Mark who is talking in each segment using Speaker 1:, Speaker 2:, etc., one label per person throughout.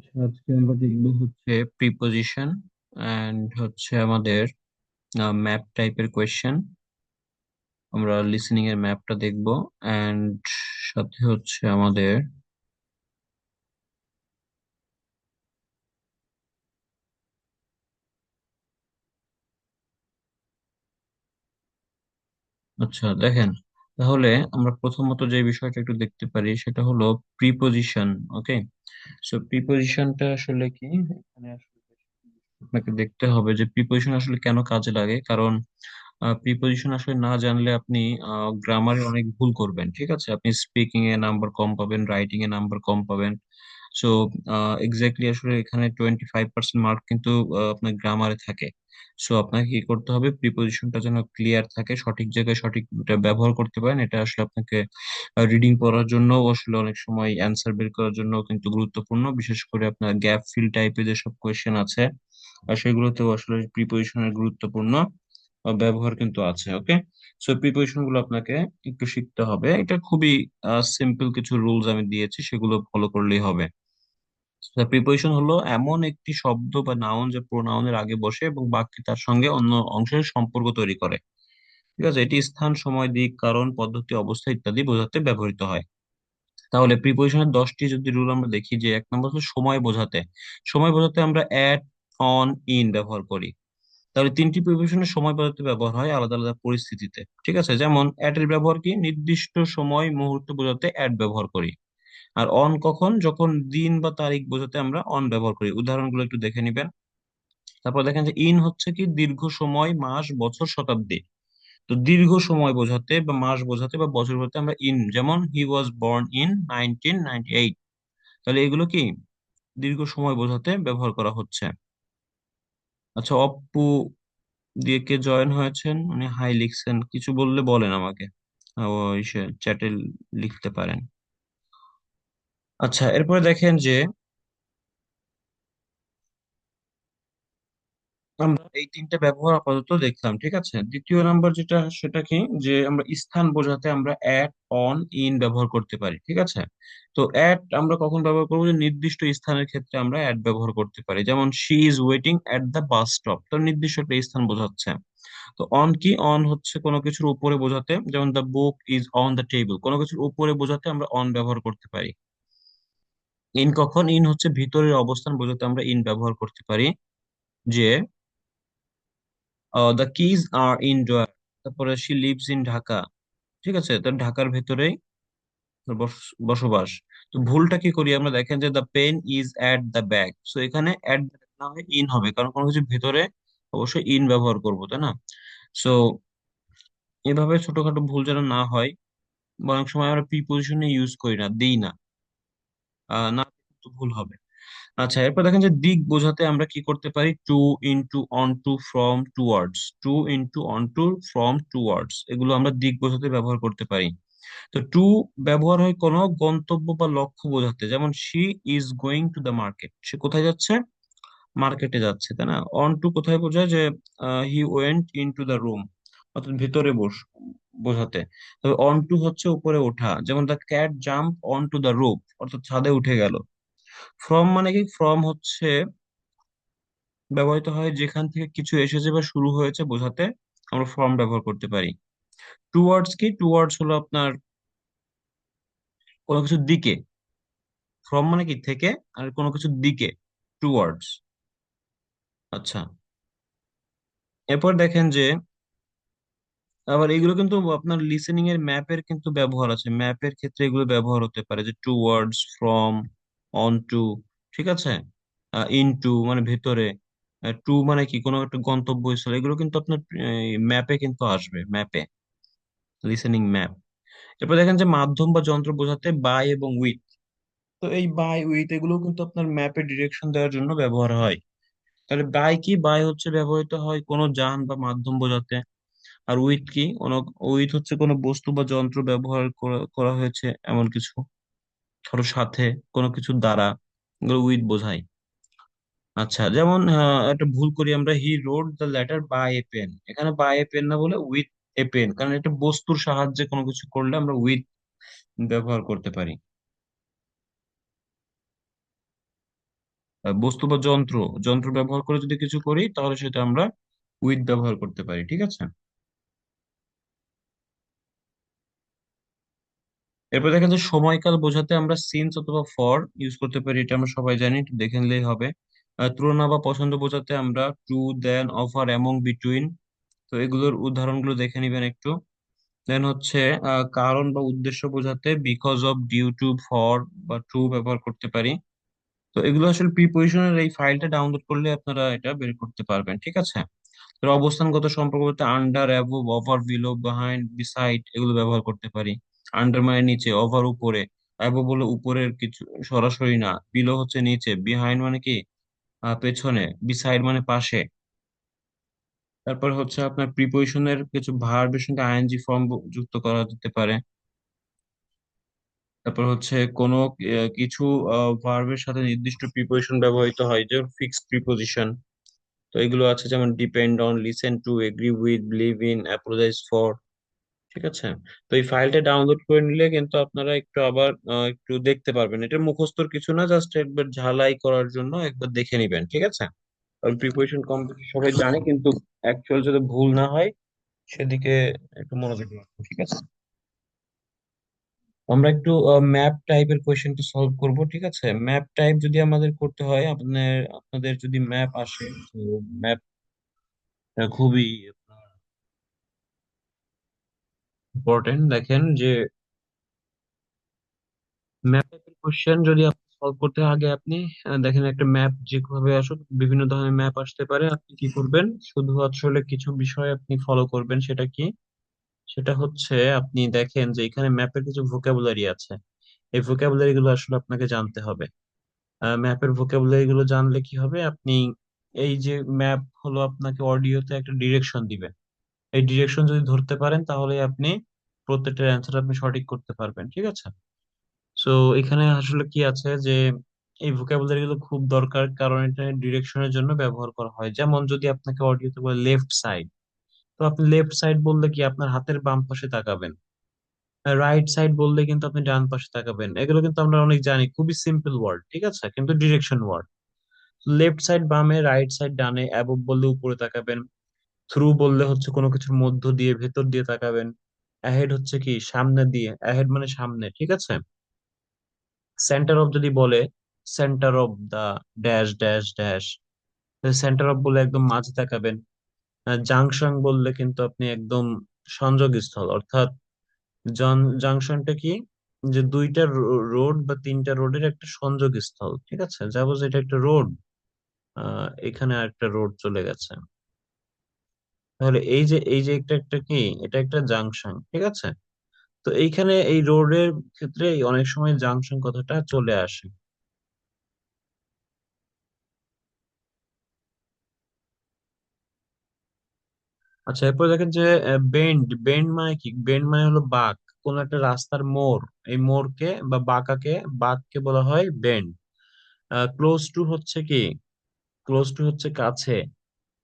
Speaker 1: আচ্ছা, আজকে আমরা দেখবো হচ্ছে প্রিপোজিশন এন্ড হচ্ছে আমাদের ম্যাপ টাইপের কোয়েশ্চেন। আমরা লিসেনিং এর ম্যাপটা দেখবো এন্ড সাথে হচ্ছে আমাদের আচ্ছা দেখেন, তাহলে আমরা প্রথমত যে বিষয়টা একটু দেখতে পারি সেটা হলো প্রিপোজিশন। ওকে, সো প্রিপোজিশনটা আসলে কি, এখানে আসলে আপনাকে দেখতে হবে যে প্রিপোজিশন আসলে কেন কাজে লাগে। কারণ প্রিপোজিশন আসলে না জানলে আপনি গ্রামারে অনেক ভুল করবেন। ঠিক আছে, আপনি স্পিকিং এ নাম্বার কম পাবেন, রাইটিং এ নাম্বার কম পাবেন। সো এক্স্যাক্টলি আসলে এখানে 25% মার্ক কিন্তু আপনার গ্রামারে থাকে। সো আপনাকে কি করতে হবে, প্রিপোজিশনটা যেন ক্লিয়ার থাকে, সঠিক জায়গায় সঠিক ব্যবহার করতে পারেন। এটা আসলে আপনাকে রিডিং পড়ার জন্য, আসলে অনেক সময় অ্যান্সার বের করার জন্য কিন্তু গুরুত্বপূর্ণ। বিশেষ করে আপনার গ্যাপ ফিল টাইপের যেসব কোয়েশ্চেন আছে আর সেগুলোতেও আসলে প্রিপোজিশনের গুরুত্বপূর্ণ ব্যবহার কিন্তু আছে। ওকে, সো প্রিপোজিশন গুলো আপনাকে একটু শিখতে হবে। এটা খুবই সিম্পল কিছু রুলস আমি দিয়েছি, সেগুলো ফলো করলেই হবে। প্রিপোজিশন হলো এমন একটি শব্দ বা নাউন যে প্রোনাউনের আগে বসে এবং বাক্যে তার সঙ্গে অন্য অংশের সম্পর্ক তৈরি করে। ঠিক আছে, এটি স্থান, সময়, দিক, কারণ, পদ্ধতি, অবস্থা ইত্যাদি বোঝাতে ব্যবহৃত হয়। তাহলে প্রিপোজিশনের 10টি যদি রুল আমরা দেখি, যে এক নম্বর হলো সময় বোঝাতে। সময় বোঝাতে আমরা অ্যাট, অন, ইন ব্যবহার করি। তাহলে তিনটি প্রিপোজিশনের সময় পদ্ধতি ব্যবহার হয় আলাদা আলাদা পরিস্থিতিতে। ঠিক আছে, যেমন অ্যাট এর ব্যবহার কি, নির্দিষ্ট সময় মুহূর্ত বোঝাতে অ্যাট ব্যবহার করি। আর অন কখন, যখন দিন বা তারিখ বোঝাতে আমরা অন ব্যবহার করি। উদাহরণগুলো একটু দেখে নিবেন। তারপর দেখেন যে ইন হচ্ছে কি, দীর্ঘ সময়, মাস, বছর, শতাব্দী। তো দীর্ঘ সময় বোঝাতে বা মাস বোঝাতে বা বছর বোঝাতে আমরা ইন, যেমন হি ওয়াজ বর্ন ইন 1998। তাহলে এগুলো কি, দীর্ঘ সময় বোঝাতে ব্যবহার করা হচ্ছে। আচ্ছা, অপ্পু দিয়ে কে জয়েন হয়েছেন, উনি হাই লিখছেন, কিছু বললে বলেন আমাকে, ও চ্যাটে লিখতে পারেন। আচ্ছা, এরপরে দেখেন যে আমরা এই তিনটা ব্যবহার আপাতত দেখলাম। ঠিক আছে, দ্বিতীয় নাম্বার যেটা সেটা কি, যে আমরা স্থান বোঝাতে আমরা অ্যাট, অন, ইন ব্যবহার করতে পারি। ঠিক আছে, তো অ্যাট আমরা কখন ব্যবহার করবো, যে নির্দিষ্ট স্থানের ক্ষেত্রে আমরা অ্যাট ব্যবহার করতে পারি, যেমন she is waiting at the bus stop, তো নির্দিষ্ট একটা স্থান বোঝাচ্ছে। তো অন কি, অন হচ্ছে কোনো কিছুর উপরে বোঝাতে, যেমন the book is on the table, কোনো কিছুর উপরে বোঝাতে আমরা অন ব্যবহার করতে পারি। ইন কখন, ইন হচ্ছে ভিতরের অবস্থান বোঝাতে আমরা ইন ব্যবহার করতে পারি, যে the keys are in drawer. তারপরে শি লিভস ইন ঢাকা। ঠিক আছে, তো ঢাকার ভেতরেই তার বসবাস। তো ভুলটা কি করি আমরা, দেখেন যে the pen is at the bag. So এখানে অ্যাট না হয়ে ইন হবে, কারণ কোনো কিছু ভেতরে অবশ্যই ইন ব্যবহার করবো, তাই না? সো এভাবে ছোটখাটো ভুল যেন না হয়, বা অনেক সময় আমরা প্রিপোজিশনে ইউজ করি না, দিই না, না কিন্তু ভুল হবে। আচ্ছা, এরপর দেখেন যে দিক বোঝাতে আমরা কি করতে পারি, to, into, onto, from, towards. To, into, onto, from, towards, এগুলো আমরা দিক বোঝাতে ব্যবহার করতে পারি। তো টু ব্যবহার হয় কোনো গন্তব্য বা লক্ষ্য বোঝাতে, যেমন she is going to the market, সে কোথায় যাচ্ছে, মার্কেটে যাচ্ছে, তাই না? অন টু কোথায় বোঝায়, যে he went into the room, অর্থাৎ ভেতরে বোঝাতে। তবে অন টু হচ্ছে উপরে ওঠা, যেমন the cat jump on to the roof, অর্থাৎ ছাদে উঠে গেল। ফ্রম মানে কি, ফ্রম হচ্ছে ব্যবহৃত হয় যেখান থেকে কিছু এসেছে বা শুরু হয়েছে বোঝাতে আমরা ফ্রম ব্যবহার করতে পারি। টুয়ার্ডস কি, টুয়ার্ডস হলো আপনার কোনো কিছুর দিকে। ফ্রম মানে কি, থেকে, আর কোনো কিছুর দিকে, টুয়ার্ডস। আচ্ছা, এরপর দেখেন যে আবার এগুলো কিন্তু আপনার লিসেনিং এর ম্যাপের কিন্তু ব্যবহার আছে, ম্যাপের ক্ষেত্রে এগুলো ব্যবহার হতে পারে, যে টুয়ার্ডস, ফ্রম, অন টু। ঠিক আছে, ইন টু মানে ভেতরে, টু মানে কি, কোনো একটা গন্তব্যস্থল, এগুলো কিন্তু আপনার ম্যাপে কিন্তু আসবে, ম্যাপে, লিসেনিং ম্যাপ। এরপর দেখেন যে মাধ্যম বা যন্ত্র বোঝাতে বাই এবং উইথ। তো এই বাই উইথ এগুলো কিন্তু আপনার ম্যাপে ডিরেকশন দেওয়ার জন্য ব্যবহার হয়। তাহলে বাই কি, বাই হচ্ছে ব্যবহৃত হয় কোনো যান বা মাধ্যম বোঝাতে। আর উইথ কি, উইথ হচ্ছে কোনো বস্তু বা যন্ত্র ব্যবহার করা হয়েছে এমন কিছু, ধরো সাথে, কোনো কিছুর দ্বারা, এগুলো উইথ বোঝায়। আচ্ছা, যেমন একটা ভুল করি আমরা, he wrote the letter by a pen, এখানে বাই এ পেন না বলে উইথ এ পেন, কারণ এটা বস্তুর সাহায্যে কোনো কিছু করলে আমরা উইথ ব্যবহার করতে পারি। বস্তু বা যন্ত্র যন্ত্র ব্যবহার করে যদি কিছু করি তাহলে সেটা আমরা উইথ ব্যবহার করতে পারি, ঠিক আছে। এরপর দেখেন যে সময়কাল বোঝাতে আমরা সিন্স অথবা ফর ইউজ করতে পারি, এটা আমরা সবাই জানি, একটু দেখে নিলেই হবে। তুলনা বা পছন্দ বোঝাতে আমরা টু, দেন, অফার, এমং, বিটুইন। তো এগুলোর উদাহরণগুলো দেখে নিবেন একটু। দেন হচ্ছে কারণ বা উদ্দেশ্য বোঝাতে because of, due to, for বা ট্রু ব্যবহার করতে পারি। তো এগুলো আসলে প্রিপজিশনের এই ফাইলটা ডাউনলোড করলে আপনারা এটা বের করতে পারবেন, ঠিক আছে। তো অবস্থানগত সম্পর্ক বলতে under, above, over, below, behind, beside এগুলো ব্যবহার করতে পারি। আন্ডার মানে নিচে, ওভার উপরে, অ্যাবোভ বলে উপরের কিছু, সরাসরি না, বিলো হচ্ছে নিচে, বিহাইন্ড মানে কি পেছনে, বিসাইড মানে পাশে। তারপর হচ্ছে আপনার প্রিপজিশনের কিছু ভার্বের সঙ্গে আইএনজি ফর্ম যুক্ত করা যেতে পারে। তারপর হচ্ছে কোনো কিছু ভার্বের সাথে নির্দিষ্ট প্রিপজিশন ব্যবহৃত হয়, যে ফিক্সড প্রিপজিশন। তো এগুলো আছে যেমন depend on, listen to, agree with, believe in, apologize for, ঠিক আছে। তো এই ফাইলটা ডাউনলোড করে নিলে কিন্তু আপনারা একটু আবার একটু দেখতে পারবেন, এটা মুখস্থর কিছু না, জাস্ট একবার ঝালাই করার জন্য একবার দেখে নিবেন, ঠিক আছে। কারণ প্রিপারেশন কমপ্লিট সবাই জানে, কিন্তু অ্যাকচুয়াল যাতে ভুল না হয় সেদিকে একটু মনোযোগ রাখবো, ঠিক আছে। আমরা একটু ম্যাপ টাইপের কোয়েশ্চেনটা সলভ করব, ঠিক আছে। ম্যাপ টাইপ যদি আমাদের করতে হয়, আপনাদের যদি ম্যাপ আসে, তো ম্যাপ খুবই ইম্পর্টেন্ট। দেখেন যে ম্যাপ টাইপের কোশ্চেন যদি আপনি সলভ করতে হয়, আগে আপনি দেখেন একটা ম্যাপ যেভাবে আসুক, বিভিন্ন ধরনের ম্যাপ আসতে পারে, আপনি কি করবেন, শুধু আসলে কিছু বিষয় আপনি ফলো করবেন। সেটা কি? সেটা হচ্ছে আপনি দেখেন যে এখানে ম্যাপের কিছু ভোকাবুলারি আছে, এই ভোকাবুলারি গুলো আসলে আপনাকে জানতে হবে। ম্যাপের ভোকাবুলারি গুলো জানলে কি হবে, আপনি এই যে ম্যাপ হলো আপনাকে অডিওতে একটা ডিরেকশন দিবে, এই ডিরেকশন যদি ধরতে পারেন তাহলে আপনি প্রত্যেকটা অ্যান্সার আপনি সঠিক করতে পারবেন, ঠিক আছে। সো এখানে আসলে কি আছে যে এই ভোকাবুলারি গুলো খুব দরকার, কারণ এটা ডিরেকশনের জন্য ব্যবহার করা হয়। যেমন যদি আপনাকে অডিওতে বলে লেফট সাইড, তো আপনি লেফট সাইড বললে কি আপনার হাতের বাম পাশে তাকাবেন। রাইট সাইড বললে কিন্তু আপনি ডান পাশে তাকাবেন। এগুলো কিন্তু আমরা অনেক জানি, খুবই সিম্পল ওয়ার্ড, ঠিক আছে, কিন্তু ডিরেকশন ওয়ার্ড। লেফট সাইড বামে, রাইট সাইড ডানে, অ্যাবভ বললে উপরে তাকাবেন, থ্রু বললে হচ্ছে কোনো কিছুর মধ্য দিয়ে, ভেতর দিয়ে তাকাবেন, অ্যাহেড হচ্ছে কি সামনে দিয়ে, অ্যাহেড মানে সামনে, ঠিক আছে। সেন্টার অফ যদি বলে, centre of the dash dash dash, centre of বলে একদম মাঝে তাকাবেন। জাংশন বললে কিন্তু আপনি একদম সংযোগস্থল, অর্থাৎ জাংশনটা কি, যে দুইটা রোড বা তিনটা রোডের একটা সংযোগস্থল, ঠিক আছে। যাবো যে এটা একটা রোড, এখানে আরেকটা রোড চলে গেছে, তাহলে এই যে একটা একটা কি, এটা একটা জাংশন, ঠিক আছে। তো এইখানে এই রোডের ক্ষেত্রে অনেক সময় জাংশন কথাটা চলে আসে। আচ্ছা, এরপর দেখেন যে বেন্ড, বেন্ড মানে কি, বেন্ড মানে হলো বাঁক, কোন একটা রাস্তার মোড়, এই মোড়কে বা বাঁককে বলা হয় বেন্ড। ক্লোজ টু হচ্ছে কি, ক্লোজ টু হচ্ছে কাছে।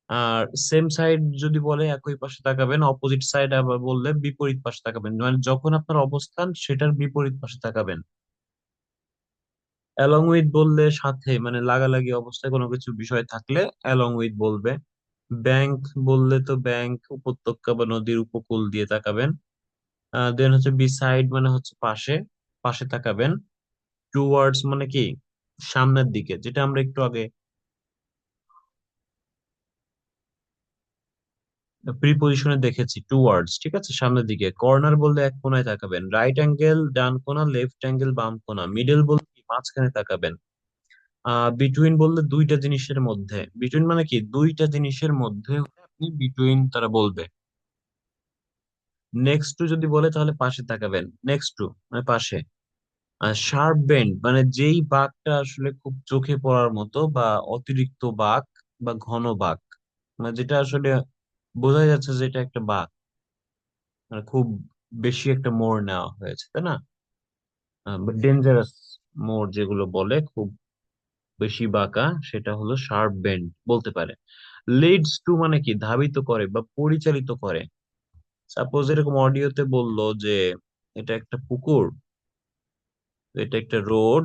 Speaker 1: আর সেম সাইড যদি বলে একই পাশে তাকাবেন, অপোজিট সাইড আবার বললে বিপরীত পাশে তাকাবেন, মানে যখন আপনার অবস্থান সেটার বিপরীত পাশে তাকাবেন। অ্যালং উইথ বললে সাথে, মানে লাগালাগি অবস্থায় কোনো কিছু বিষয় থাকলে অ্যালং উইথ বলবে। ব্যাংক বললে তো ব্যাংক, উপত্যকা বা নদীর উপকূল দিয়ে তাকাবেন। দেন হচ্ছে বিসাইড মানে হচ্ছে পাশে, পাশে তাকাবেন। টুয়ার্ডস মানে কি সামনের দিকে, যেটা আমরা একটু আগে প্রিপজিশনে দেখেছি, টুয়ার্ডস, ঠিক আছে, সামনের দিকে। কর্নার বললে এক কোণায় তাকাবেন। রাইট অ্যাঙ্গেল ডান কোণা, লেফট অ্যাঙ্গেল বাম কোণা। মিডল বলতে কি মাঝখানে তাকাবেন। বিটুইন বললে দুইটা জিনিসের মধ্যে, বিটুইন মানে কি দুইটা জিনিসের মধ্যে হলে আপনি বিটুইন তারা বলবে। নেক্সট টু যদি বলে তাহলে পাশে তাকাবেন, নেক্সট টু মানে পাশে। আর শার্প বেন্ড মানে যেই বাঁকটা আসলে খুব চোখে পড়ার মতো, বা অতিরিক্ত বাঁক বা ঘন বাঁক, মানে যেটা আসলে বোঝা যাচ্ছে যে এটা একটা বাঁক, মানে খুব বেশি একটা মোড় নেওয়া হয়েছে, তাই না। ডেঞ্জারাস মোড় যেগুলো বলে, খুব বেশি বাঁকা, সেটা হলো শার্প বেন্ড বলতে পারে। লিডস টু মানে কি ধাবিত করে বা পরিচালিত করে। সাপোজ এরকম অডিওতে বললো যে এটা একটা পুকুর, এটা একটা রোড,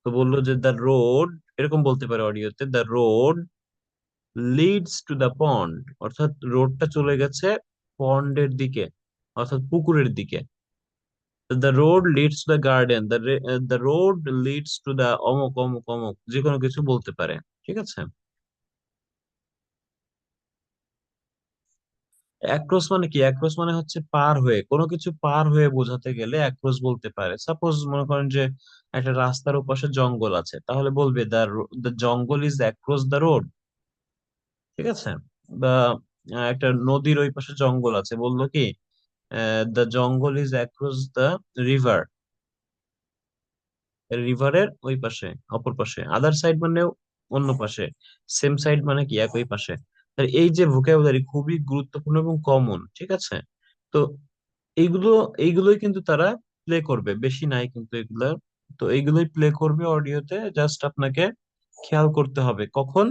Speaker 1: তো বললো যে দ্য রোড এরকম বলতে পারে অডিওতে, the road leads to the pond, অর্থাৎ রোডটা চলে গেছে পন্ডের দিকে, অর্থাৎ পুকুরের দিকে। The road leads to the garden, the road leads to the অমুক অমুক অমুক, যে কোনো কিছু বলতে পারে। ঠিক আছে। অ্যাক্রস মানে কি? অ্যাক্রস মানে হচ্ছে পার হয়ে, কোনো কিছু পার হয়ে বোঝাতে গেলে অ্যাক্রস বলতে পারে। সাপোজ মনে করেন যে একটা রাস্তার ওপাশে জঙ্গল আছে, তাহলে বলবে the the jungle is across the road. ঠিক আছে। বা একটা নদীর ওই পাশে জঙ্গল আছে, বললো কি the jungle is across the river. রিভারের ওই পাশে, অপর পাশে। আদার সাইড মানে অন্য পাশে, সেম সাইড মানে কি একই পাশে। তাই এই যে ভোকাবুলারি খুবই গুরুত্বপূর্ণ এবং কমন। ঠিক আছে। তো এইগুলো, এইগুলোই কিন্তু তারা প্লে করবে, বেশি নাই কিন্তু এগুলা। তো এইগুলোই প্লে করবে অডিওতে, জাস্ট আপনাকে খেয়াল করতে হবে কখন,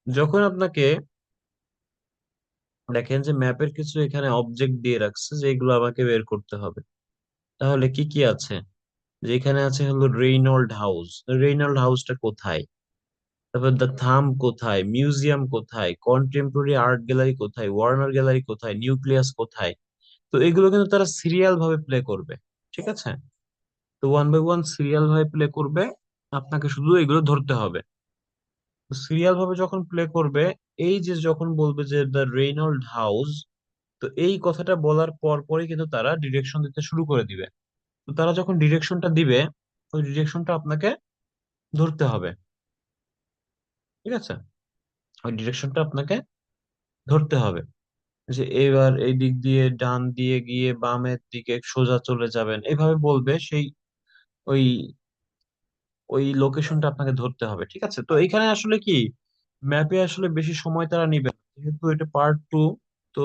Speaker 1: যখন আপনাকে দেখেন যে ম্যাপের কিছু এখানে অবজেক্ট দিয়ে রাখছে যে এগুলো আমাকে বের করতে হবে। তাহলে কি কি আছে? যে এখানে আছে হলো রেইনল্ড হাউস। রেইনল্ড হাউসটা কোথায়? তারপর দ্য থাম কোথায়, মিউজিয়াম কোথায়, কন্টেম্পোরারি আর্ট গ্যালারি কোথায়, ওয়ার্নার গ্যালারি কোথায়, নিউক্লিয়াস কোথায়। তো এগুলো কিন্তু তারা সিরিয়াল ভাবে প্লে করবে। ঠিক আছে। তো ওয়ান বাই ওয়ান সিরিয়াল ভাবে প্লে করবে, আপনাকে শুধু এগুলো ধরতে হবে। সিরিয়াল ভাবে যখন প্লে করবে, এই যে যখন বলবে যে দ্য রেইনল্ড হাউস, তো এই কথাটা বলার পর পরই কিন্তু তারা ডিরেকশন দিতে শুরু করে দিবে। তো তারা যখন ডিরেকশনটা দিবে, ওই ডিরেকশনটা আপনাকে ধরতে হবে। ঠিক আছে। ওই ডিরেকশনটা আপনাকে ধরতে হবে, যে এবার এই দিক দিয়ে ডান দিয়ে গিয়ে বামের দিকে সোজা চলে যাবেন, এইভাবে বলবে। সেই ওই ওই লোকেশনটা আপনাকে ধরতে হবে। ঠিক আছে। তো এখানে আসলে কি, ম্যাপে আসলে বেশি সময় তারা নিবে না, যেহেতু এটা পার্ট 2। তো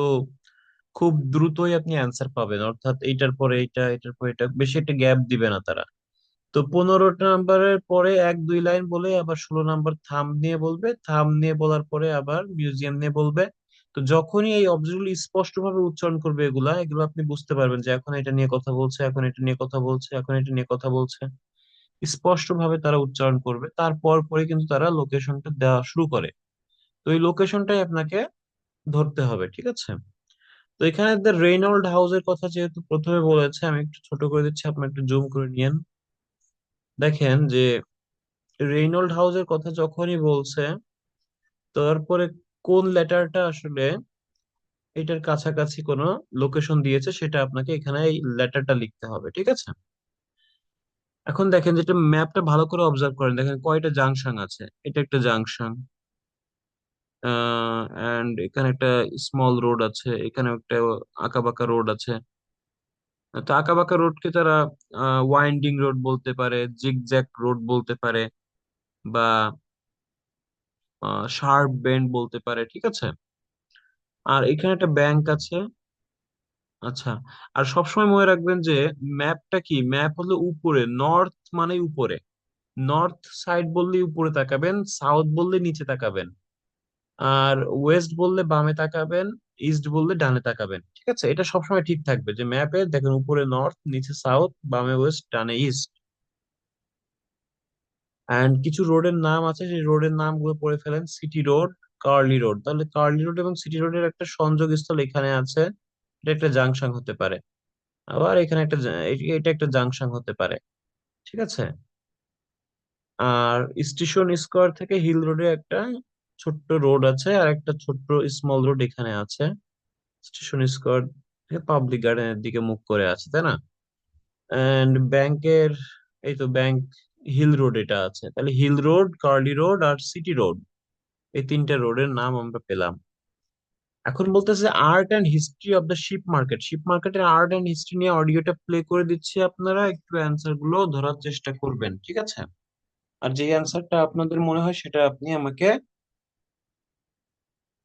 Speaker 1: খুব দ্রুতই আপনি অ্যান্সার পাবেন, অর্থাৎ এইটার পরে এইটা, এটার পরে এটা, বেশি একটা গ্যাপ দিবে না তারা। তো 15 নাম্বারের পরে 1-2 লাইন বলে আবার 16 নাম্বার থাম নিয়ে বলবে, থাম নিয়ে বলার পরে আবার মিউজিয়াম নিয়ে বলবে। তো যখনই এই অবজেক্টগুলো স্পষ্ট ভাবে উচ্চারণ করবে, এগুলা এগুলো আপনি বুঝতে পারবেন যে এখন এটা নিয়ে কথা বলছে, এখন এটা নিয়ে কথা বলছে, এখন এটা নিয়ে কথা বলছে। স্পষ্ট ভাবে তারা উচ্চারণ করবে, তারপর পরে কিন্তু তারা লোকেশনটা দেওয়া শুরু করে। তো এই লোকেশনটাই আপনাকে ধরতে হবে। ঠিক আছে। তো এখানে দ্য রেইনল্ড হাউসের কথা যেহেতু প্রথমে বলেছে, আমি একটু ছোট করে দিচ্ছি, আপনি একটু জুম করে নিয়েন। দেখেন যে রেইনল্ড হাউসের কথা যখনই বলছে, তারপরে কোন লেটারটা আসলে এটার কাছাকাছি কোনো লোকেশন দিয়েছে, সেটা আপনাকে এখানে এই লেটারটা লিখতে হবে। ঠিক আছে। এখন দেখেন যেটা ম্যাপটা ভালো করে অবজার্ভ করেন, দেখেন কয়টা জাংশন আছে। এটা একটা জাংশন, এন্ড এখানে একটা স্মল রোড আছে, এখানে একটা আঁকাবাঁকা রোড আছে। তো আঁকাবাঁকা রোডকে তারা ওয়াইন্ডিং রোড বলতে পারে, জিগজ্যাগ রোড বলতে পারে, বা শার্প বেন্ড বলতে পারে। ঠিক আছে। আর এখানে একটা ব্যাংক আছে। আচ্ছা। আর সবসময় মনে রাখবেন যে ম্যাপটা কি, ম্যাপ হলো উপরে, নর্থ মানে উপরে। নর্থ সাইড বললে উপরে তাকাবেন, সাউথ বললে নিচে তাকাবেন, আর ওয়েস্ট বললে বামে তাকাবেন, ইস্ট বললে ডানে তাকাবেন। ঠিক আছে। এটা সবসময় ঠিক থাকবে যে ম্যাপে দেখেন উপরে নর্থ, নিচে সাউথ, বামে ওয়েস্ট, ডানে ইস্ট। অ্যান্ড কিছু রোডের নাম আছে, সেই রোডের নামগুলো পড়ে ফেলেন। সিটি রোড, কার্লি রোড, তাহলে কার্লি রোড এবং সিটি রোডের একটা সংযোগস্থল এখানে আছে। এটা একটা জাংশন হতে পারে। আবার এখানে একটা এটা একটা জাংশন হতে পারে। ঠিক আছে। আর স্টেশন স্কোয়ার থেকে হিল রোডে একটা ছোট্ট রোড আছে, আর একটা ছোট্ট স্মল রোড এখানে আছে। স্টেশন স্কোয়ার থেকে পাবলিক গার্ডেনের দিকে মুখ করে আছে, তাই না? এন্ড ব্যাংকের, এই তো ব্যাংক, হিল রোড এটা আছে। তাহলে হিল রোড, কার্লি রোড আর সিটি রোড, এই তিনটা রোডের নাম আমরা পেলাম। এখন বলতেছে art and history of the ship market. Ship মার্কেটের আর্ট অ্যান্ড হিস্ট্রি নিয়ে অডিওটা প্লে করে দিচ্ছি, আপনারা একটু অ্যান্সার গুলো ধরার চেষ্টা করবেন। ঠিক আছে। আর যে অ্যান্সারটা আপনাদের মনে হয় সেটা আপনি আমাকে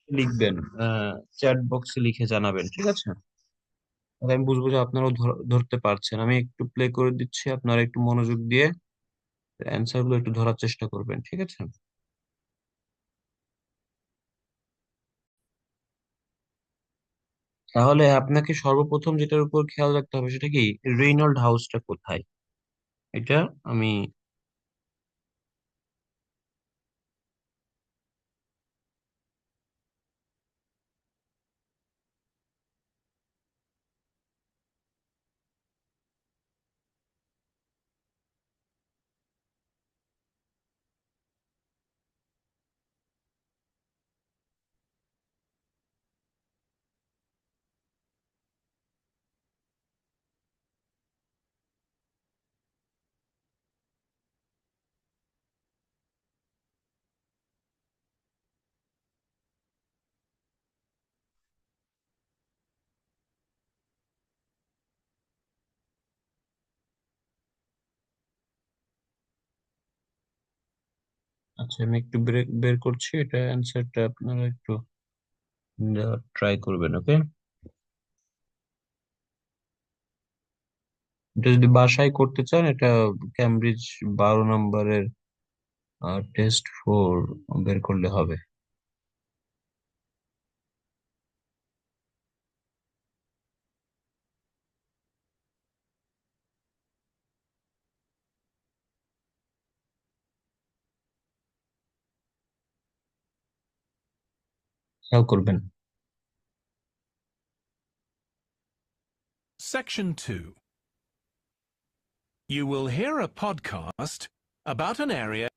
Speaker 1: লিখবেন, চ্যাট বক্সে লিখে জানাবেন। ঠিক আছে। তাহলে আমি বুঝবো যে আপনারাও ধরতে পারছেন। আমি একটু প্লে করে দিচ্ছি, আপনারা একটু মনোযোগ দিয়ে অ্যান্সার গুলো একটু ধরার চেষ্টা করবেন। ঠিক আছে। তাহলে আপনাকে সর্বপ্রথম যেটার উপর খেয়াল রাখতে হবে সেটা কি, রেইনল্ড হাউসটা কোথায়। এটা আমি আচ্ছা, আমি একটু বের বের করছি, এটা অ্যান্সারটা আপনারা একটু ট্রাই করবেন, ওকে? এটা যদি বাসায় করতে চান, এটা ক্যামব্রিজ 12 নম্বরের টেস্ট 4 বের করলে হবে। খেয়াল করবেন।
Speaker 2: Section 2. You will hear a podcast about an area.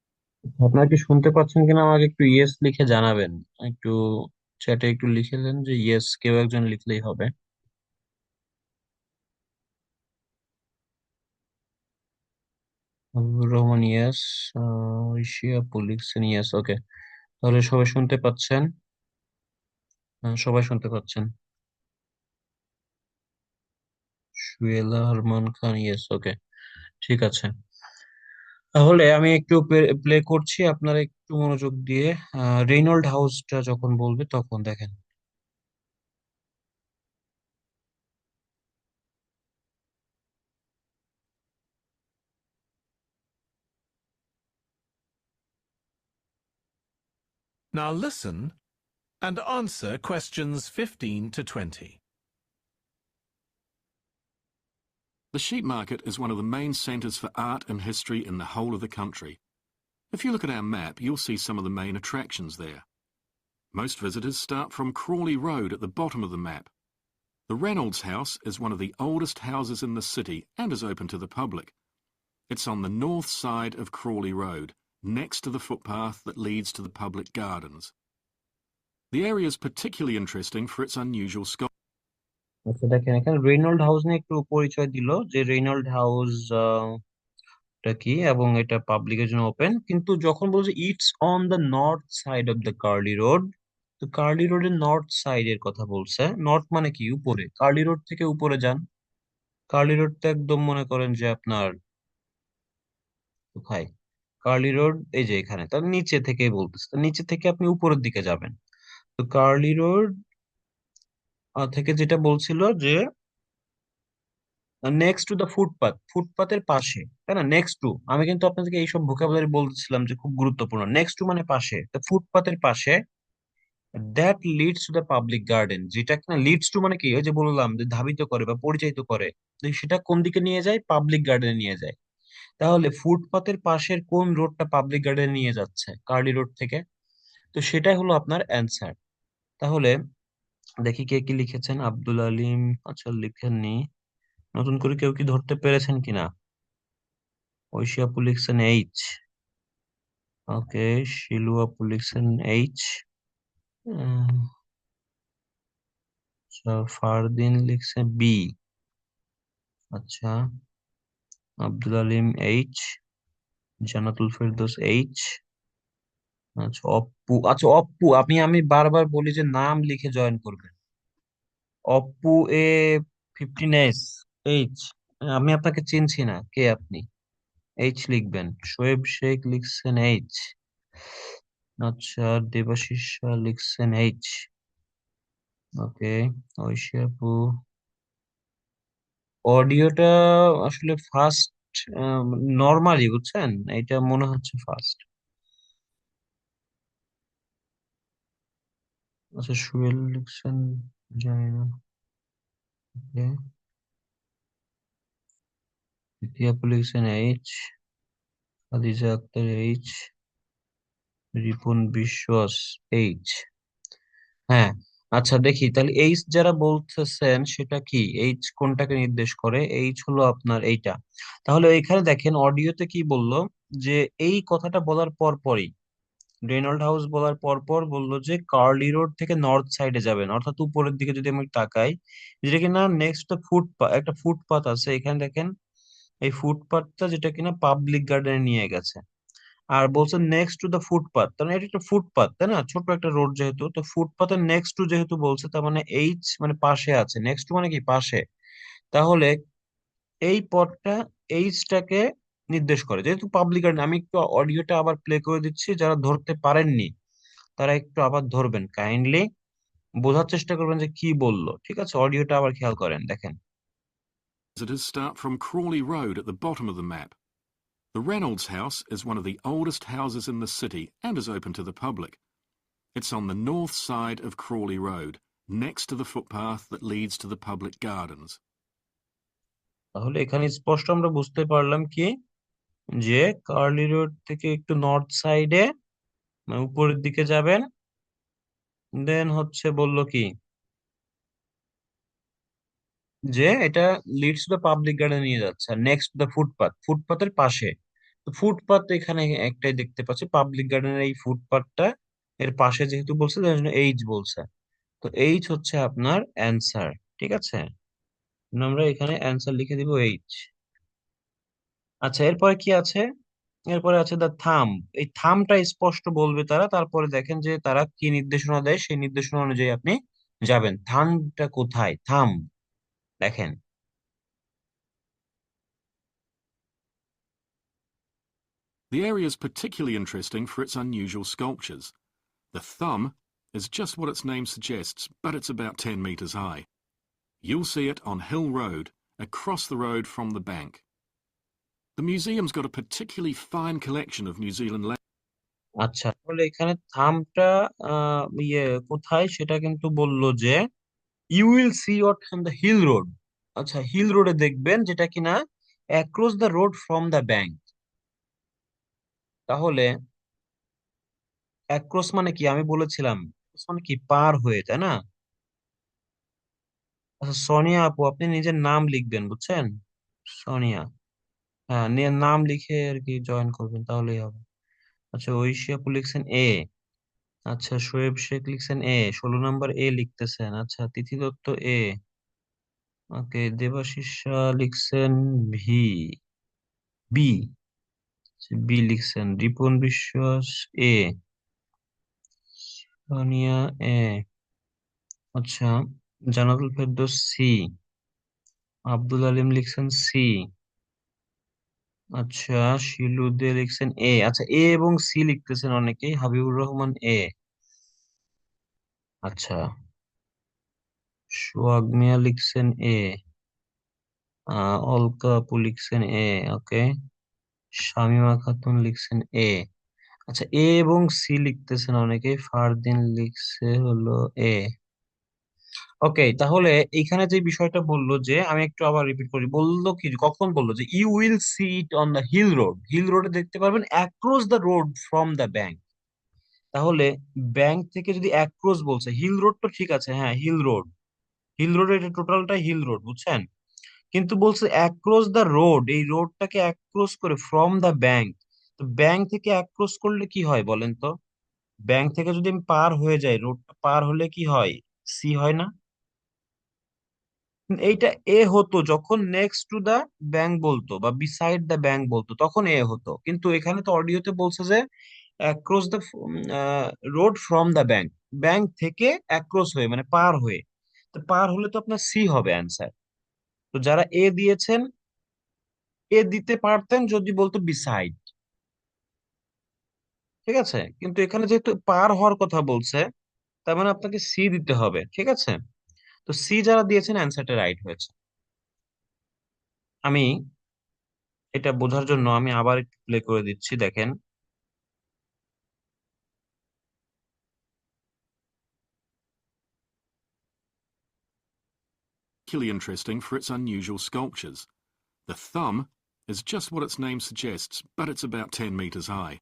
Speaker 1: আপনারা কি শুনতে পাচ্ছেন কিনা আমাকে একটু ইয়েস লিখে জানাবেন। একটু চ্যাটে একটু লিখে দেন যে ইয়েস, কেউ একজন লিখলেই হবে। হাবিবুর রহমান ইয়েস, ঐশিয়া লিখছেন ইয়েস, ওকে। তাহলে সবাই শুনতে পাচ্ছেন? সবাই শুনতে পাচ্ছেন। সুয়েলা আরমান খান ইয়েস, ওকে। ঠিক আছে, তাহলে আমি একটু প্লে করছি, আপনারা একটু মনোযোগ দিয়ে রেইনল্ড হাউসটা যখন বলবে তখন দেখেন।
Speaker 2: Now listen and answer questions 15 to 20.
Speaker 3: The sheep market is one of the main centres for art and history in the whole of the country. If you look at our map, you'll see some of the main attractions there. Most visitors start from Crawley Road at the bottom of the map. The Reynolds House is one of the oldest houses in the city and is open to the public. It's on the north side of Crawley Road, next to the footpath that leads to the public gardens. The area is particularly interesting for its unusual sculpture.
Speaker 1: আচ্ছা, দেখেন এখানে রেইনল্ড house নিয়ে একটু পরিচয় দিল যে রেইনল্ড house টা কি, এবং এটা পাবলিকের জন্য ওপেন, কিন্তু যখন বলছে it's on the north side of the curly road, তো কার্লি রোডের নর্থ সাইডের কথা বলছে। নর্থ মানে কি উপরে, কার্লি রোড থেকে উপরে যান। কার্লি রোড তো একদম মনে করেন যে আপনার কোথায়, কার্লি রোড এই যে এখানে, তার নিচে থেকেই বলতেছে, তো নিচে থেকে আপনি উপরের দিকে যাবেন। তো কার্লি রোড থেকে যেটা বলছিল যে নেক্সট টু দ্য ফুটপাথ, ফুটপাতের পাশে, তাই না? নেক্সট টু, আমি কিন্তু আপনাদেরকে এইসব ভোকাবুলারি বলতেছিলাম যে খুব গুরুত্বপূর্ণ। নেক্সট টু মানে পাশে, তো ফুটপাতের পাশে, that leads to the public garden, যেটা কিনা লিডস টু মানে কি, ওই যে বললাম যে ধাবিত করে বা পরিচালিত করে, তো সেটা কোন দিকে নিয়ে যায়? পাবলিক গার্ডেনে নিয়ে যায়। তাহলে ফুটপাতের পাশের কোন রোডটা পাবলিক গার্ডেনে নিয়ে যাচ্ছে কার্লি রোড থেকে? তো সেটাই হলো আপনার অ্যান্সার। তাহলে দেখি কে কি লিখেছেন। আব্দুল আলিম, আচ্ছা লিখেননি। নতুন করে কেউ কি ধরতে পেরেছেন কিনা? ঐশী আপু লিখছেন এইচ, ওকে। শিলু আপু লিখছেন এইচ, আচ্ছা। ফারদিন লিখছে বি, আচ্ছা। আব্দুল আলিম এইচ, জান্নাতুল ফেরদৌস এইচ, আচ্ছা। অপ্পু, আচ্ছা অপ্পু, আমি বারবার বলি যে নাম লিখে জয়েন করবেন। অপ্পু এ 15s এইচ, আমি আপনাকে চিনছি না, কে আপনি? এইচ লিখবেন। শোয়েব শেখ লিখছেন এইচ, আচ্ছা। দেবাশিস শাহ লিখছেন এইচ, ওকে। ঐশী আপু, অডিওটা আসলে ফার্স্ট নর্মালি, বুঝছেন, এটা মনে হচ্ছে ফার্স্ট। আচ্ছা, সুয়েল লিখছেন, জানি না, ওকে। তৃতীয় আপু লিখছেন এইচ, খাদিজা আক্তার এইচ, রিপন বিশ্বাস এইচ, হ্যাঁ। আচ্ছা দেখি তাহলে এইচ যারা বলতেছেন সেটা কি, এইচ কোনটাকে নির্দেশ করে? এইচ হলো আপনার এইটা। তাহলে এখানে দেখেন অডিওতে কি বললো, যে এই কথাটা বলার পর পরই, রেনল্ড হাউস বলার পর পর বললো যে কার্লি রোড থেকে নর্থ সাইডে যাবেন, অর্থাৎ উপরের দিকে যদি আমি তাকাই, যেটা কিনা নেক্সট ফুটপাথ, একটা ফুটপাথ আছে এখানে দেখেন, এই ফুটপাথটা যেটা কিনা পাবলিক গার্ডেনে নিয়ে গেছে। আর বলছে নেক্সট টু দ্য ফুটপাথ, তার মানে এটা একটা ফুটপাথ, তাই না? ছোট একটা রোড যেহেতু, তো ফুটপাথের নেক্সট টু যেহেতু বলছে, তার মানে এইচ মানে পাশে আছে, নেক্সট টু মানে কি পাশে। তাহলে এই পথটা এইচটাকে নির্দেশ করে। যেহেতু পাবলিক গার্ডেন, আমি একটু অডিওটা আবার প্লে করে দিচ্ছি, যারা ধরতে পারেননি তারা একটু আবার ধরবেন কাইন্ডলি, বোঝার চেষ্টা করবেন যে কি বললো। ঠিক আছে, অডিওটা আবার খেয়াল করেন, দেখেন।
Speaker 3: Visitors start from Crawley Road at the bottom of the map. The Reynolds House is one of the oldest houses in the city and is open to the public. It's on the north side of Crawley Road, next to the footpath that leads to the public gardens.
Speaker 1: তাহলে এখানে স্পষ্ট আমরা বুঝতে পারলাম কি, যে curly road থেকে একটু নর্থ সাইডে মানে উপরের দিকে যাবেন, দেন হচ্ছে বললো কি যে এটা লিডস টু পাবলিক গার্ডেন নিয়ে যাচ্ছে, আর নেক্সট দ্য ফুটপাথ, ফুটপাথের পাশে। তো ফুটপাথ এখানে একটাই দেখতে পাচ্ছি, পাবলিক গার্ডেনের এই ফুটপাথটা এর পাশে যেহেতু বলছে তাই জন্য এইচ বলছে। তো এইচ হচ্ছে আপনার অ্যান্সার। ঠিক আছে, আমরা এখানে অ্যান্সার লিখে দিব এইচ। আচ্ছা, এরপরে কি আছে? এরপরে আছে দা থাম। এই থামটা স্পষ্ট বলবে তারা, তারপরে দেখেন যে তারা কি নির্দেশনা দেয়, সেই নির্দেশনা অনুযায়ী আপনি যাবেন। থামটা কোথায়? থাম দেখেন।
Speaker 3: The area is particularly interesting for its unusual sculptures. The thumb is just what its name suggests, but it's about 10 metres high. You'll see it on Hill Road, across the road from the bank. The museum's got a particularly fine collection of New Zealand
Speaker 1: আচ্ছা, তাহলে এখানে থামটা কোথায় সেটা কিন্তু বললো যে you will see it on the hill road. আচ্ছা, hill রোডে দেখবেন, যেটা কিনা across the road from the bank. তাহলে অ্যাক্রস মানে কি আমি বলেছিলাম, across মানে কি পার হয়ে, তাই না? আচ্ছা সোনিয়া আপু, আপনি নিজের নাম লিখবেন, বুঝছেন? সোনিয়া, হ্যাঁ, নাম লিখে আর কি জয়েন করবেন, তাহলেই হবে। আচ্ছা, ঐশী আপু লিখছেন এ। আচ্ছা, শোয়েব শেখ লিখছেন এ, 16 নম্বর এ লিখতেছেন। আচ্ছা, তিথি দত্ত এ। ওকে, দেবাশিস শাহ লিখছেন ভি, বি, বি লিখছেন। রিপন বিশ্বাস এ, সোনিয়া এ। আচ্ছা, জানাতুল ফেরদৌস সি, আব্দুল আলিম লিখছেন সি। আচ্ছা, শিলুদে লিখছেন এ। আচ্ছা, এ এবং সি লিখতেছেন অনেকেই। হাবিবুর রহমান এ। আচ্ছা, সোহাগ মিয়া লিখছেন এ। অলকা আপু লিখছেন এ। ওকে, শামিমা খাতুন লিখছেন এ। আচ্ছা, এ এবং সি লিখতেছেন অনেকেই। ফারদিন লিখছে হলো এ। ওকে, তাহলে এখানে যে বিষয়টা বললো, যে আমি একটু আবার রিপিট করি, বললো কি, কখন বললো যে you will see it on the hill road, hill রোডে দেখতে পারবেন across the road from the bank. তাহলে ব্যাংক থেকে যদি অ্যাক্রস বলছে, হিল রোড তো ঠিক আছে, হ্যাঁ হিল রোড, হিল রোড, এটা টোটালটা হিল রোড, বুঝছেন? কিন্তু বলছে অ্যাক্রস দ্য রোড, এই রোডটাকে অ্যাক্রস করে ফ্রম দ্য ব্যাংক। তো ব্যাংক থেকে অ্যাক্রস করলে কি হয় বলেন তো? ব্যাংক থেকে যদি আমি পার হয়ে যাই, রোডটা পার হলে কি হয়? সি হয় না? এইটা এ হতো যখন নেক্সট টু দা ব্যাংক বলতো বা বিসাইড দা ব্যাংক বলতো, তখন এ হতো। কিন্তু এখানে তো অডিওতে বলছে যে across the road from the bank, bank থেকে অ্যাক্রস হয়ে মানে পার হয়ে। তো পার হলে তো আপনার সি হবে অ্যান্সার। তো যারা এ দিয়েছেন, এ দিতে পারতেন যদি বলতো বিসাইড। ঠিক আছে, কিন্তু এখানে যেহেতু পার হওয়ার কথা বলছে, তার মানে আপনাকে সি দিতে হবে। ঠিক আছে, তো সি যারা দিয়েছেন অ্যান্সারটা রাইট হয়েছে। আমি এটা বোঝার জন্য আমি আবার একটু প্লে করে দিচ্ছি, দেখেন।
Speaker 3: particularly interesting for its unusual sculptures. The thumb is just what its name suggests, but it's about 10 metres high.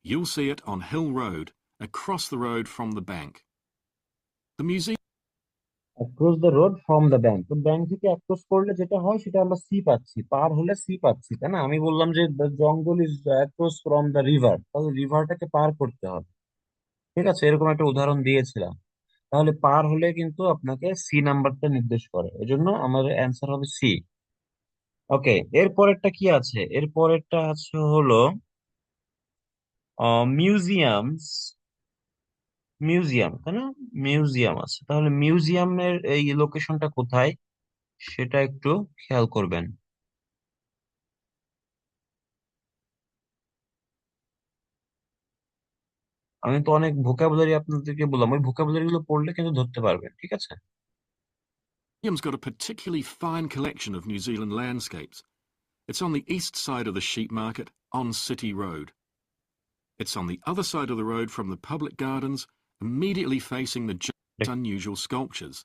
Speaker 3: You'll see it on Hill Road, across the road from the bank. The museum
Speaker 1: across the road from the bank, তো bank থেকে across করলে যেটা হয় সেটা আমরা C পাচ্ছি, পার হলে C পাচ্ছি, তাই না? আমি বললাম যে the jungle is across from the river, তাহলে রিভারটাকে পার করতে হবে। ঠিক আছে, এরকম একটা উদাহরণ দিয়েছিলাম। তাহলে পার হলে কিন্তু আপনাকে সি নাম্বারটা নির্দেশ করে, এজন্য আমাদের অ্যান্সার হবে সি। ওকে, এর পরেরটা কি আছে? এর পরেরটা আছে হলো মিউজিয়ামস, মিউজিয়াম, তাই না? মিউজিয়াম আছে, তাহলে মিউজিয়ামের এই লোকেশনটা কোথায় সেটা একটু খেয়াল করবেন। আমি তো অনেক ভোকাবুলারি আপনাদেরকে বললাম, ওই ভোকাবুলারি গুলো পড়লে কিন্তু ধরতে পারবেন, ঠিক আছে?
Speaker 3: Museum's got a particularly fine collection of New Zealand landscapes. It's on the east side of the sheep market on City Road. It's on the other side of the road from the public gardens, immediately facing the unusual sculptures.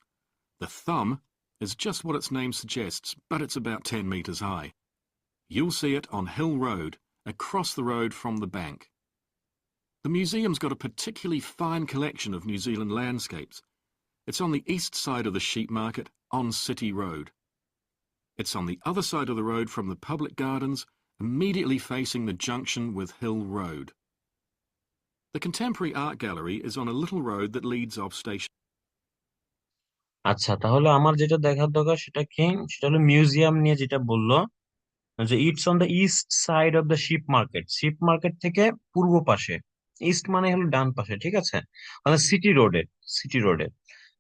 Speaker 3: The thumb is just what its name suggests, but it's about 10 metres high. You'll see it on Hill Road, across the road from the bank. The museum's got a particularly fine collection of New Zealand landscapes. It's on the east side of the sheep market on City Road. It's on the other side of the road from the public gardens, immediately facing the junction with Hill Road. The Contemporary Art Gallery is on a little road that leads off station.
Speaker 1: আচ্ছা, তাহলে আমার যেটা দেখার দরকার সেটা কি, সেটা হলো মিউজিয়াম নিয়ে যেটা বললো, যে it's on the east side of the ship market, ship market থেকে পূর্ব পাশে, ইস্ট মানে হলো ডান পাশে, ঠিক আছে, মানে সিটি রোডে, সিটি রোডে।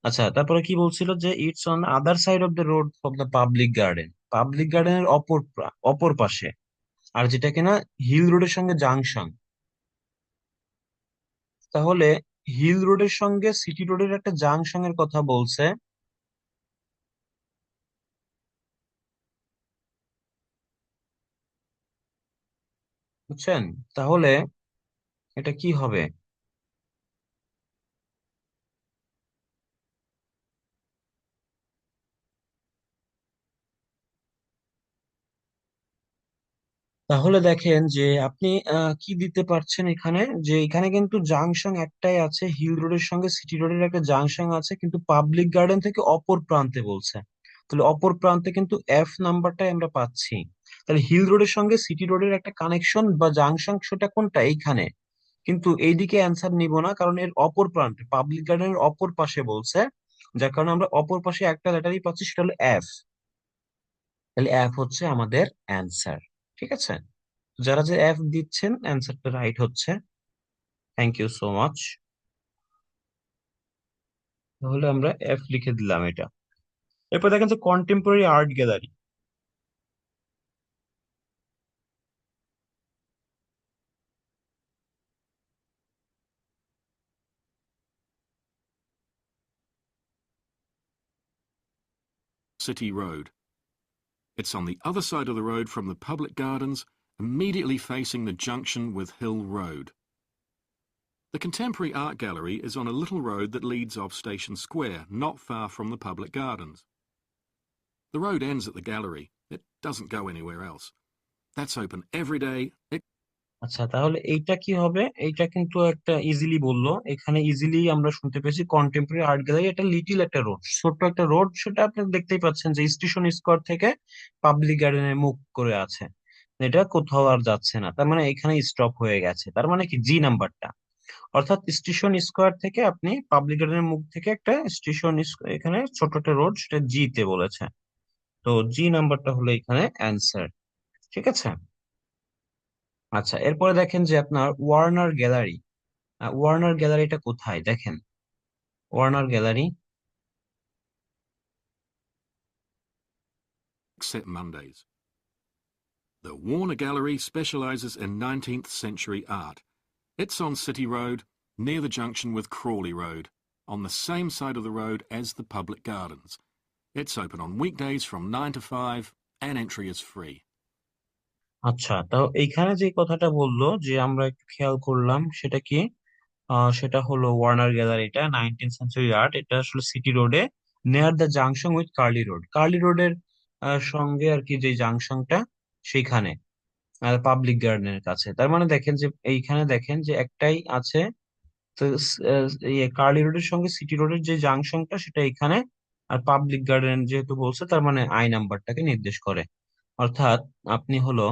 Speaker 1: আচ্ছা, তারপরে কি বলছিল যে it's on other side of the road of the public garden, public গার্ডেনের অপর পাশে, আর যেটা কিনা হিল রোডের সঙ্গে জাংশন। তাহলে হিল রোডের সঙ্গে সিটি রোডের একটা জাংশনের কথা বলছে, বুঝছেন? তাহলে এটা কি হবে? তাহলে দেখেন যে আপনি কি দিতে পারছেন এখানে, যে এখানে কিন্তু জাংশন একটাই আছে, হিল রোডের সঙ্গে সিটি রোডের একটা জাংশন আছে, কিন্তু পাবলিক গার্ডেন থেকে অপর প্রান্তে বলছে। তাহলে অপর প্রান্তে কিন্তু এফ নাম্বারটাই আমরা পাচ্ছি। তাহলে হিল রোডের সঙ্গে সিটি রোডের একটা কানেকশন বা জাংশন, সেটা কোনটা? এইখানে। কিন্তু এইদিকে অ্যান্সার নিব না, কারণ এর অপর প্রান্তে পাবলিক গার্ডেনের অপর পাশে বলছে, যার কারণে আমরা অপর পাশে একটা লেটারই পাচ্ছি, সেটা হলো এফ। তাহলে এফ হচ্ছে আমাদের অ্যান্সার, ঠিক আছে? যারা যে এফ দিচ্ছেন, অ্যান্সারটা রাইট হচ্ছে। Thank you so much. তাহলে আমরা এফ লিখে দিলাম এটা। এরপর দেখেন যে contemporary art gallery.
Speaker 3: City Road. It's on the other side of the road from the public gardens, immediately facing the junction with Hill Road. The Contemporary Art Gallery is on a little road that leads off Station Square, not far from the public gardens. The road ends at the gallery. It doesn't go anywhere else. That's open every day.
Speaker 1: আচ্ছা, তাহলে এইটা কি হবে? এইটা কিন্তু একটা easily বললো, এখানে ইজিলি আমরা শুনতে পেয়েছি কন্টেম্পোরারি আর্ট গ্যালারি, এটা লিটিল একটা রোড, ছোট্ট একটা রোড, সেটা আপনি দেখতেই পাচ্ছেন যে স্টেশন স্কোয়ার থেকে পাবলিক গার্ডেনে মুভ করে আছে, এটা কোথাও আর যাচ্ছে না, তার মানে এখানে স্টপ হয়ে গেছে। তার মানে কি জি নাম্বারটা, অর্থাৎ স্টেশন স্কোয়ার থেকে আপনি পাবলিক গার্ডেনের মুখ থেকে একটা স্টেশন, এখানে ছোট একটা রোড, সেটা জি তে বলেছে। তো জি নাম্বারটা হলো এখানে অ্যান্সার, ঠিক আছে? আচ্ছা, এরপরে দেখেন যে আপনার ওয়ার্নার গ্যালারি। ওয়ার্নার গ্যালারিটা কোথায় দেখেন? Warner gallery,
Speaker 3: Except Mondays. The Warner Gallery specialises in 19th century art. It's on City Road, near the junction with Crawley Road, on the same side of the road as the public gardens. It's open on weekdays from 9 to 5 and entry is free.
Speaker 1: আচ্ছা, তো এইখানে যে কথাটা বললো যে আমরা একটু খেয়াল করলাম, সেটা কি? সেটা হলো ওয়ার্নার গ্যালারিটা 19th সেঞ্চুরি আর্ট, এটা আসলে সিটি রোডে, near the junction with curly road, curly রোডের সঙ্গে আর কি, যে জাংশনটা সেইখানে, আর পাবলিক গার্ডেনের কাছে। তার মানে দেখেন যে এইখানে দেখেন যে একটাই আছে, তো কার্লি রোডের সঙ্গে সিটি রোডের যে জাংশনটা সেটা এখানে, আর পাবলিক গার্ডেন যেহেতু বলছে, তার মানে আই নাম্বারটাকে নির্দেশ করে। অর্থাৎ আপনি হলো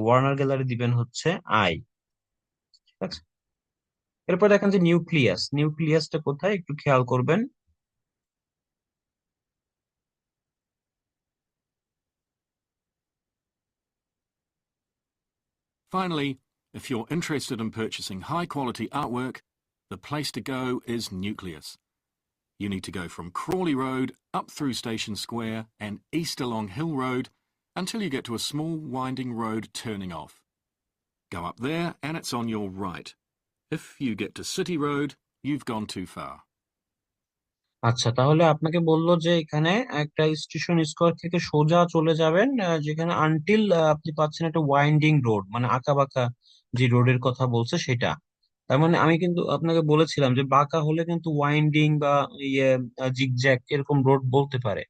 Speaker 1: ওয়ার্নার গ্যালারি দিবেন হচ্ছে আই, ঠিক আছে? এরপর দেখেন যে নিউক্লিয়াস, নিউক্লিয়াসটা কোথায় একটু খেয়াল করবেন।
Speaker 3: Finally, if you're interested in purchasing high-quality artwork, the place to go is Nucleus. You need to go from Crawley Road up through Station Square and east along Hill Road until you get to a small winding road turning off. Go up there and it's on your right. If you get to City Road, you've gone too far.
Speaker 1: আচ্ছা, তাহলে আপনাকে বললো যে এখানে একটা station square থেকে সোজা চলে যাবেন, যেখানে আনটিল আপনি পাচ্ছেন একটা ওয়াইন্ডিং রোড, মানে আঁকা বাঁকা যে রোডের কথা বলছে সেটা। তার মানে আমি কিন্তু আপনাকে বলেছিলাম যে বাঁকা হলে কিন্তু ওয়াইন্ডিং বা ইয়ে জিগজ্যাগ এরকম রোড বলতে পারে।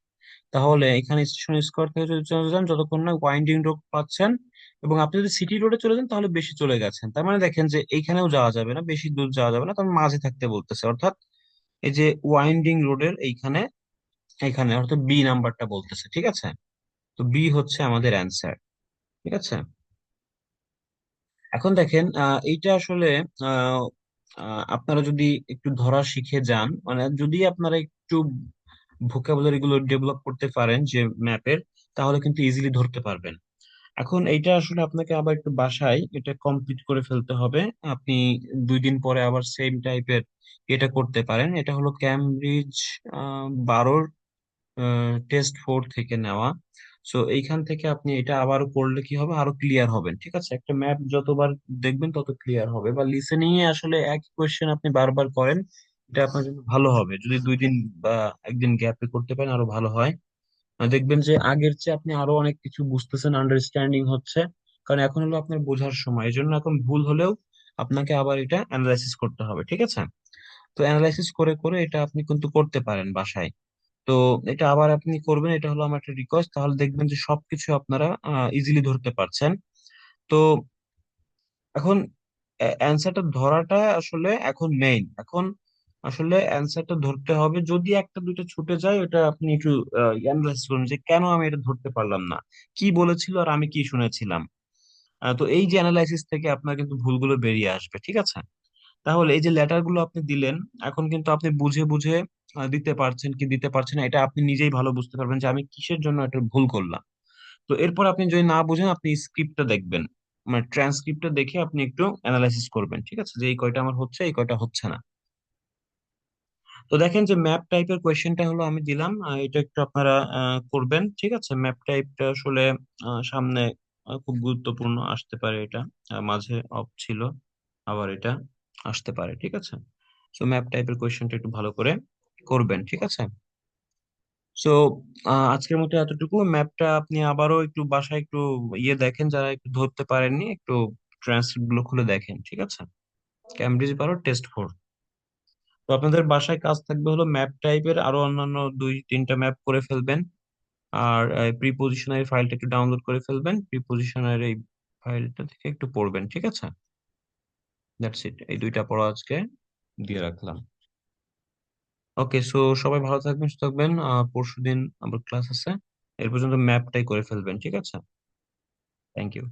Speaker 1: তাহলে এখানে স্টেশন স্কোয়ার থেকে যদি চলে যান, যতক্ষণ না ওয়াইন্ডিং রোড পাচ্ছেন, এবং আপনি যদি সিটি রোডে চলে যান তাহলে বেশি চলে গেছেন। তার মানে দেখেন যে এইখানেও যাওয়া যাবে না, বেশি দূর যাওয়া যাবে না, তার মাঝে থাকতে বলতেছে, অর্থাৎ এই যে ওয়াইন্ডিং রোডের এইখানে, এখানে অর্থাৎ বি নাম্বারটা বলতেছে, ঠিক আছে? তো বি হচ্ছে আমাদের অ্যান্সার, ঠিক আছে? এখন দেখেন এইটা আসলে আহ, আপনারা যদি একটু ধরা শিখে যান, মানে যদি আপনারা একটু ভোকাবুলারি গুলো ডেভেলপ করতে পারেন যে ম্যাপের, তাহলে কিন্তু ইজিলি ধরতে পারবেন। এখন এইটা আসলে আপনাকে আবার একটু বাসায় এটা কমপ্লিট করে ফেলতে হবে। আপনি 2 দিন পরে আবার সেম টাইপের এটা করতে পারেন। এটা হলো ক্যামব্রিজ 12 টেস্ট 4 থেকে নেওয়া। সো এইখান থেকে আপনি এটা আবারও করলে কি হবে, আরো ক্লিয়ার হবেন, ঠিক আছে? একটা ম্যাপ যতবার দেখবেন তত ক্লিয়ার হবে। বা লিসেনিং এ আসলে একই কোয়েশ্চেন আপনি বারবার করেন, এটা আপনার জন্য ভালো হবে। যদি 2 দিন বা একদিন গ্যাপে করতে পারেন আরো ভালো হয়। দেখবেন যে আগের চেয়ে আপনি আরো অনেক কিছু বুঝতেছেন, আন্ডারস্ট্যান্ডিং হচ্ছে। কারণ এখন হলো আপনার বোঝার সময়, এই জন্য এখন ভুল হলেও আপনাকে আবার এটা অ্যানালাইসিস করতে হবে, ঠিক আছে? তো অ্যানালাইসিস করে করে এটা আপনি কিন্তু করতে পারেন বাসায়। তো এটা আবার আপনি করবেন, এটা হলো আমার একটা রিকোয়েস্ট। তাহলে দেখবেন যে সবকিছু আপনারা ইজিলি ধরতে পারছেন। তো এখন অ্যান্সারটা ধরাটা আসলে এখন মেইন। এখন আসলে অ্যান্সারটা ধরতে হবে, যদি একটা দুইটা ছুটে যায় ওটা আপনি একটু অ্যানালাইসিস করুন যে কেন আমি এটা ধরতে পারলাম না, কি বলেছিল আর আমি কি শুনেছিলাম। তো এই যে অ্যানালাইসিস থেকে আপনার কিন্তু ভুলগুলো বেরিয়ে আসবে, ঠিক আছে? তাহলে এই যে লেটার গুলো আপনি দিলেন, এখন কিন্তু আপনি বুঝে বুঝে দিতে পারছেন কি দিতে পারছেন না, এটা আপনি নিজেই ভালো বুঝতে পারবেন যে আমি কিসের জন্য এটা ভুল করলাম। তো এরপর আপনি যদি না বুঝেন, আপনি স্ক্রিপ্টটা দেখবেন, মানে ট্রান্সক্রিপ্টটা দেখে আপনি একটু অ্যানালাইসিস করবেন, ঠিক আছে? যে এই কয়টা আমার হচ্ছে, এই কয়টা হচ্ছে না। তো দেখেন যে ম্যাপ টাইপের কোয়েশ্চেনটা হলো আমি দিলাম, এটা একটু আপনারা করবেন, ঠিক আছে? ম্যাপ টাইপটা আসলে সামনে খুব গুরুত্বপূর্ণ আসতে পারে এটা। মাঝে অফ ছিল, আবার এটা আসতে পারে, ঠিক আছে? সো ম্যাপ টাইপের কোয়েশ্চেনটা একটু ভালো করে করবেন, ঠিক আছে? সো আজকের মতো এতটুকু। ম্যাপটা আপনি আবারও একটু বাসায় একটু ইয়ে দেখেন, যারা একটু ধরতে পারেননি একটু ট্রান্সক্রিপ্ট গুলো খুলে দেখেন, ঠিক আছে? Cambridge 12 test 4। তো আপনাদের বাসায় কাজ থাকবে হলো ম্যাপ টাইপের আরো অন্যান্য 2-3টা ম্যাপ করে ফেলবেন। আর প্রিপোজিশনারি ফাইলটা একটু ডাউনলোড করে ফেলবেন, প্রিপোজিশনারি এই ফাইলটা থেকে একটু পড়বেন, ঠিক আছে? দ্যাটস ইট, এই 2টা পড়া আজকে দিয়ে রাখলাম। ওকে, সো সবাই ভালো থাকবেন, সুস্থ থাকবেন। পরশুদিন আবার ক্লাস আছে। এর পর্যন্ত ম্যাপটাই করে ফেলবেন, ঠিক আছে? Thank you.